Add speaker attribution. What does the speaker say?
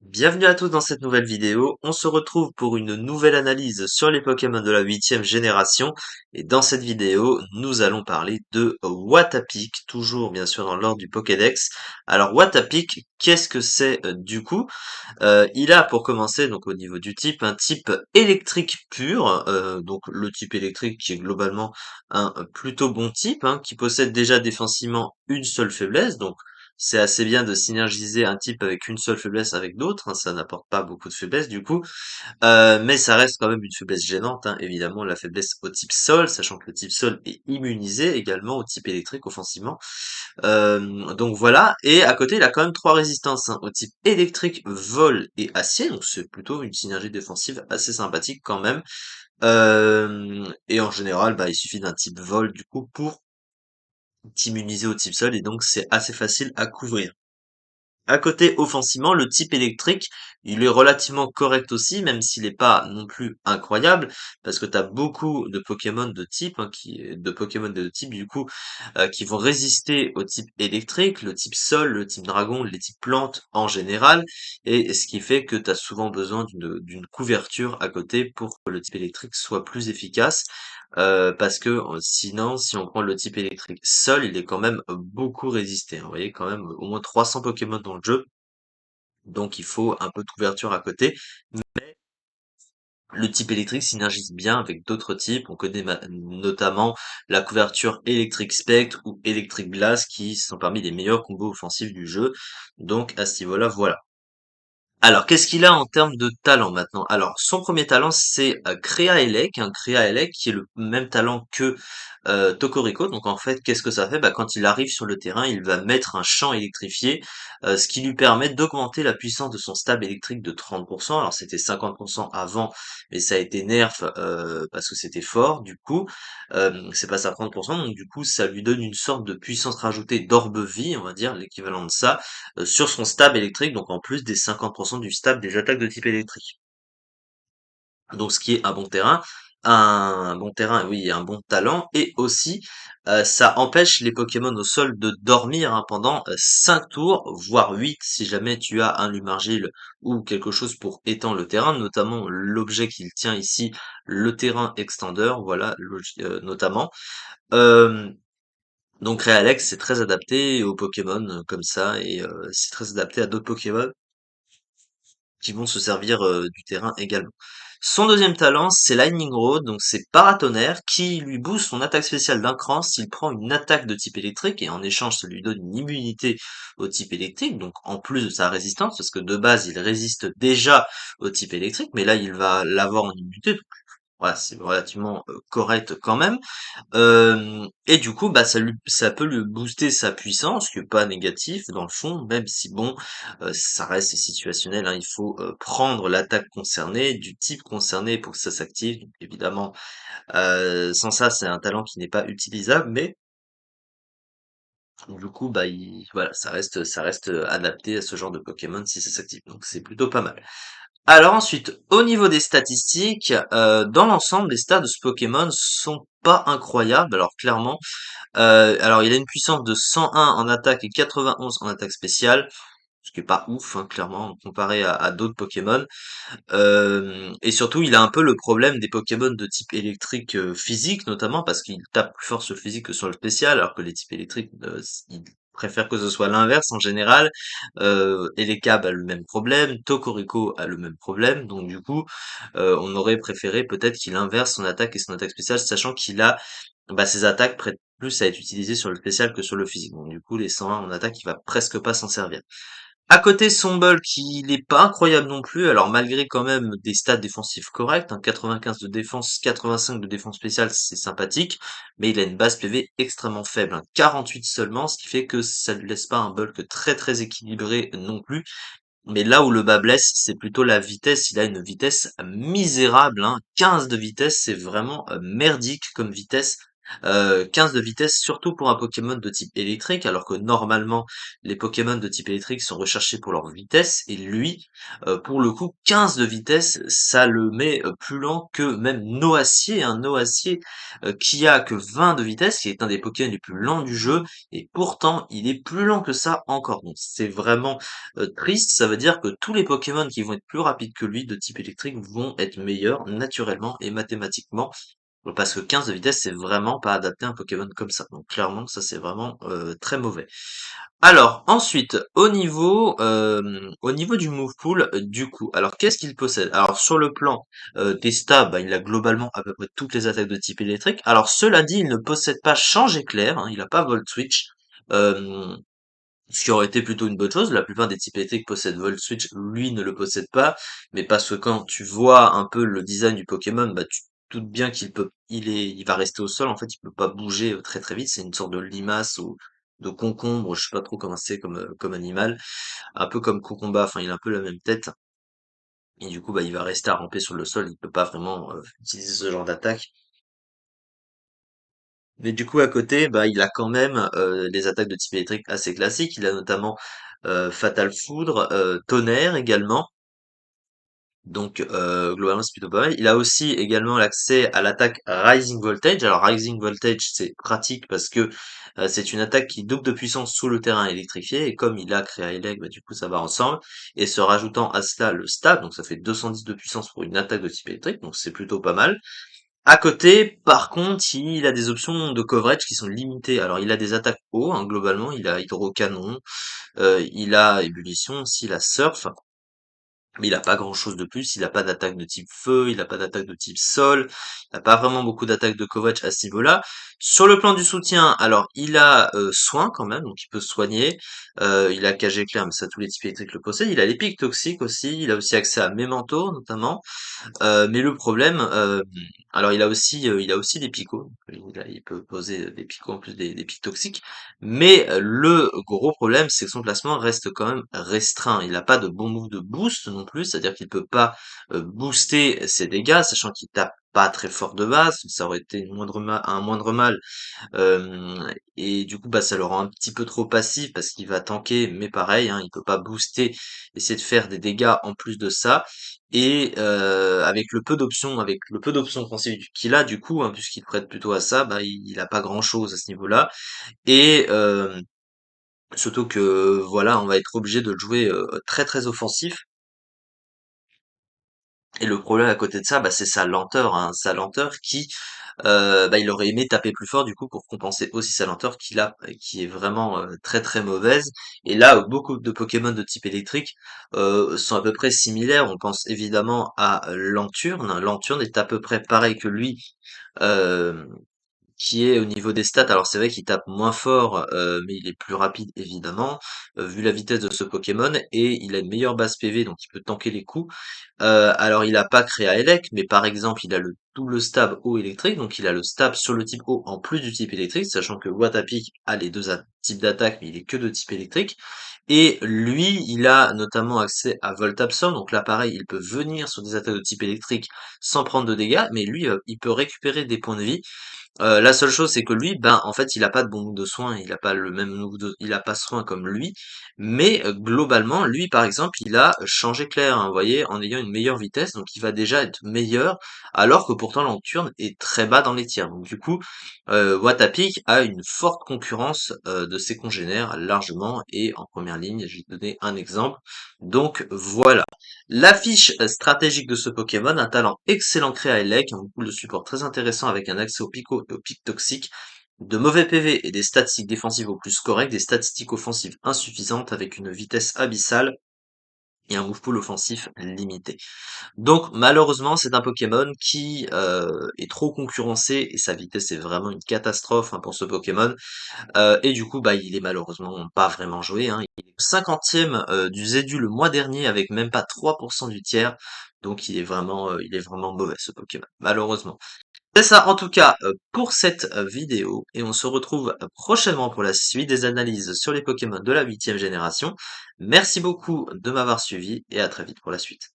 Speaker 1: Bienvenue à tous dans cette nouvelle vidéo. On se retrouve pour une nouvelle analyse sur les Pokémon de la huitième génération. Et dans cette vidéo, nous allons parler de Watapic, toujours bien sûr dans l'ordre du Pokédex. Alors Watapic, qu'est-ce que c'est du coup? Il a pour commencer, donc au niveau du type, un type électrique pur, donc le type électrique qui est globalement un plutôt bon type, hein, qui possède déjà défensivement une seule faiblesse, donc c'est assez bien de synergiser un type avec une seule faiblesse avec d'autres, hein, ça n'apporte pas beaucoup de faiblesse du coup, mais ça reste quand même une faiblesse gênante, hein, évidemment la faiblesse au type sol, sachant que le type sol est immunisé également au type électrique offensivement. Donc voilà, et à côté il a quand même trois résistances, hein, au type électrique, vol et acier, donc c'est plutôt une synergie défensive assez sympathique quand même. Et en général, bah, il suffit d'un type vol du coup pour t'immuniser au type sol, et donc c'est assez facile à couvrir. À côté, offensivement, le type électrique, il est relativement correct aussi, même s'il n'est pas non plus incroyable, parce que tu as beaucoup de Pokémon de type, hein, de Pokémon de type, du coup, qui vont résister au type électrique, le type sol, le type dragon, les types plantes en général, et ce qui fait que tu as souvent besoin d'une couverture à côté pour que le type électrique soit plus efficace. Parce que sinon, si on prend le type électrique seul, il est quand même beaucoup résisté, hein. Vous voyez quand même au moins 300 Pokémon dans le jeu, donc il faut un peu de couverture à côté. Le type électrique synergise bien avec d'autres types. On connaît notamment la couverture électrique spectre ou électrique glace qui sont parmi les meilleurs combos offensifs du jeu. Donc à ce niveau-là, voilà. Alors, qu'est-ce qu'il a en termes de talent maintenant? Alors, son premier talent, c'est Créaélec, un Créaélec qui est le même talent que Tocorico. Donc, en fait, qu'est-ce que ça fait? Bah, quand il arrive sur le terrain, il va mettre un champ électrifié, ce qui lui permet d'augmenter la puissance de son stab électrique de 30%. Alors, c'était 50% avant, mais ça a été nerf parce que c'était fort. Du coup, c'est passé à 30%. Donc, du coup, ça lui donne une sorte de puissance rajoutée d'orbe-vie, on va dire, l'équivalent de ça sur son stab électrique, donc en plus des 50% du stab des attaques de type électrique. Donc ce qui est un bon terrain, oui, un bon talent, et aussi ça empêche les Pokémon au sol de dormir, hein, pendant 5 tours, voire 8 si jamais tu as un Lumargile ou quelque chose pour étendre le terrain, notamment l'objet qu'il tient ici, le terrain extender, voilà, notamment. Euh, donc Realex, c'est très adapté aux Pokémon comme ça, et c'est très adapté à d'autres Pokémon qui vont se servir du terrain également. Son deuxième talent, c'est Lightning Rod, donc c'est Paratonnerre, qui lui booste son attaque spéciale d'un cran s'il prend une attaque de type électrique, et en échange, ça lui donne une immunité au type électrique, donc en plus de sa résistance, parce que de base, il résiste déjà au type électrique, mais là, il va l'avoir en immunité, donc voilà, c'est relativement correct quand même. Et du coup, bah, ça peut lui booster sa puissance, ce qui est pas négatif dans le fond, même si bon, ça reste situationnel, hein. Il faut prendre l'attaque concernée, du type concerné pour que ça s'active. Donc évidemment, sans ça, c'est un talent qui n'est pas utilisable, mais du coup, bah, voilà, ça reste adapté à ce genre de Pokémon si ça s'active. Donc c'est plutôt pas mal. Alors ensuite, au niveau des statistiques, dans l'ensemble, les stats de ce Pokémon sont pas incroyables. Alors clairement, alors il a une puissance de 101 en attaque et 91 en attaque spéciale, ce qui est pas ouf, hein, clairement, comparé à d'autres Pokémon. Et surtout, il a un peu le problème des Pokémon de type électrique physique, notamment parce qu'il tape plus fort sur le physique que sur le spécial, alors que les types électriques, ils préfèrent que ce soit l'inverse en général. Elekab a le même problème, Tocorico a le même problème, donc du coup, on aurait préféré peut-être qu'il inverse son attaque et son attaque spéciale, sachant qu'il a bah, ses attaques prêtent plus à être utilisées sur le spécial que sur le physique. Donc du coup, les 101 en attaque, il va presque pas s'en servir. À côté, son bulk, il n'est pas incroyable non plus, alors malgré quand même des stats défensifs corrects, hein, 95 de défense, 85 de défense spéciale, c'est sympathique, mais il a une base PV extrêmement faible, hein, 48 seulement, ce qui fait que ça ne laisse pas un bulk très très équilibré non plus. Mais là où le bas blesse, c'est plutôt la vitesse. Il a une vitesse misérable, hein, 15 de vitesse, c'est vraiment merdique comme vitesse. 15 de vitesse, surtout pour un Pokémon de type électrique, alors que normalement, les Pokémon de type électrique sont recherchés pour leur vitesse, et lui, pour le coup, 15 de vitesse, ça le met plus lent que même Noacier, un Noacier qui a que 20 de vitesse, qui est un des Pokémon les plus lents du jeu, et pourtant, il est plus lent que ça encore. Donc c'est vraiment triste, ça veut dire que tous les Pokémon qui vont être plus rapides que lui de type électrique vont être meilleurs naturellement et mathématiquement parce que 15 de vitesse, c'est vraiment pas adapté à un Pokémon comme ça. Donc clairement, ça c'est vraiment très mauvais. Alors ensuite, au niveau du move pool, du coup, alors qu'est-ce qu'il possède? Alors sur le plan des stats, bah, il a globalement à peu près toutes les attaques de type électrique. Alors cela dit, il ne possède pas Change Éclair, hein, il a pas Volt Switch. Euh, Ce qui aurait été plutôt une bonne chose. La plupart des types électriques possèdent Volt Switch, lui ne le possède pas, mais parce que quand tu vois un peu le design du Pokémon, bah tu te doutes bien il va rester au sol, en fait, il peut pas bouger très très vite, c'est une sorte de limace ou de concombre, je sais pas trop comment c'est comme animal, un peu comme Concomba, enfin il a un peu la même tête, et du coup bah il va rester à ramper sur le sol, il peut pas vraiment utiliser ce genre d'attaque. Mais du coup, à côté, bah, il a quand même des attaques de type électrique assez classiques. Il a notamment Fatal Foudre, Tonnerre également. Donc globalement, c'est plutôt pas mal. Il a aussi également l'accès à l'attaque Rising Voltage. Alors Rising Voltage, c'est pratique parce que c'est une attaque qui double de puissance sous le terrain électrifié. Et comme il a Créailec, bah, du coup, ça va ensemble. Et se rajoutant à cela le stab, donc ça fait 210 de puissance pour une attaque de type électrique. Donc c'est plutôt pas mal. À côté, par contre, il a des options de coverage qui sont limitées. Alors, il a des attaques haut, hein, globalement, il a hydrocanon, il a ébullition, aussi, il a surf, mais il a pas grand-chose de plus. Il a pas d'attaque de type feu, il a pas d'attaque de type sol, il a pas vraiment beaucoup d'attaques de coverage à ce niveau-là. Sur le plan du soutien, alors il a soin quand même, donc il peut se soigner. Il a cage éclair, mais ça tous les types électriques le possèdent. Il a les pics toxiques aussi. Il a aussi accès à Memento notamment. Mais le problème, alors il a aussi des picots, il peut poser des picots en plus des pics toxiques, mais le gros problème, c'est que son placement reste quand même restreint. Il n'a pas de bon move de boost non plus, c'est-à-dire qu'il peut pas booster ses dégâts, sachant qu'il tape pas très fort de base, ça aurait été un moindre mal et du coup, bah, ça le rend un petit peu trop passif parce qu'il va tanker, mais pareil, hein, il peut pas booster, essayer de faire des dégâts en plus de ça. Et avec le peu d'options offensives qu'il a, du coup, hein, puisqu'il prête plutôt à ça, bah, il a pas grand-chose à ce niveau-là. Et surtout que voilà, on va être obligé de le jouer très très offensif. Et le problème à côté de ça, bah, c'est sa lenteur, hein, sa lenteur qui, bah, il aurait aimé taper plus fort du coup pour compenser aussi sa lenteur qui est vraiment très très mauvaise. Et là, beaucoup de Pokémon de type électrique sont à peu près similaires. On pense évidemment à Lanturne. Lanturne est à peu près pareil que lui, euh, qui est au niveau des stats. Alors c'est vrai qu'il tape moins fort, mais il est plus rapide évidemment, vu la vitesse de ce Pokémon, et il a une meilleure base PV, donc il peut tanker les coups. Alors il a pas Créaélec, mais par exemple il a le double stab eau électrique, donc il a le stab sur le type eau en plus du type électrique, sachant que Watapic a les deux types d'attaque, mais il est que de type électrique. Et lui, il a notamment accès à Volt Absorb, donc là pareil, il peut venir sur des attaques de type électrique sans prendre de dégâts, mais lui, il peut récupérer des points de vie. La seule chose, c'est que lui, ben, en fait, il a pas de bon move de soin, il a pas le même move il a pas soin comme lui, mais globalement, lui, par exemple, il a changé clair, hein, vous voyez, en ayant une meilleure vitesse, donc il va déjà être meilleur, alors que pourtant Lanturne est très bas dans les tiers. Donc du coup, Watapic a une forte concurrence de ses congénères largement, et en première ligne, je vais te donner un exemple. Donc voilà. La fiche stratégique de ce Pokémon, un talent excellent créé à Elec, un pool de support très intéressant avec un accès au pic toxique, de mauvais PV et des statistiques défensives au plus correctes, des statistiques offensives insuffisantes avec une vitesse abyssale et un move pool offensif limité. Donc malheureusement c'est un Pokémon qui est trop concurrencé et sa vitesse est vraiment une catastrophe hein, pour ce Pokémon. Et du coup, bah, il est malheureusement pas vraiment joué, hein. Il est 50e du Zédu le mois dernier avec même pas 3% du tiers. Donc il est vraiment mauvais ce Pokémon, malheureusement. C'est ça en tout cas pour cette vidéo et on se retrouve prochainement pour la suite des analyses sur les Pokémon de la 8e génération. Merci beaucoup de m'avoir suivi et à très vite pour la suite.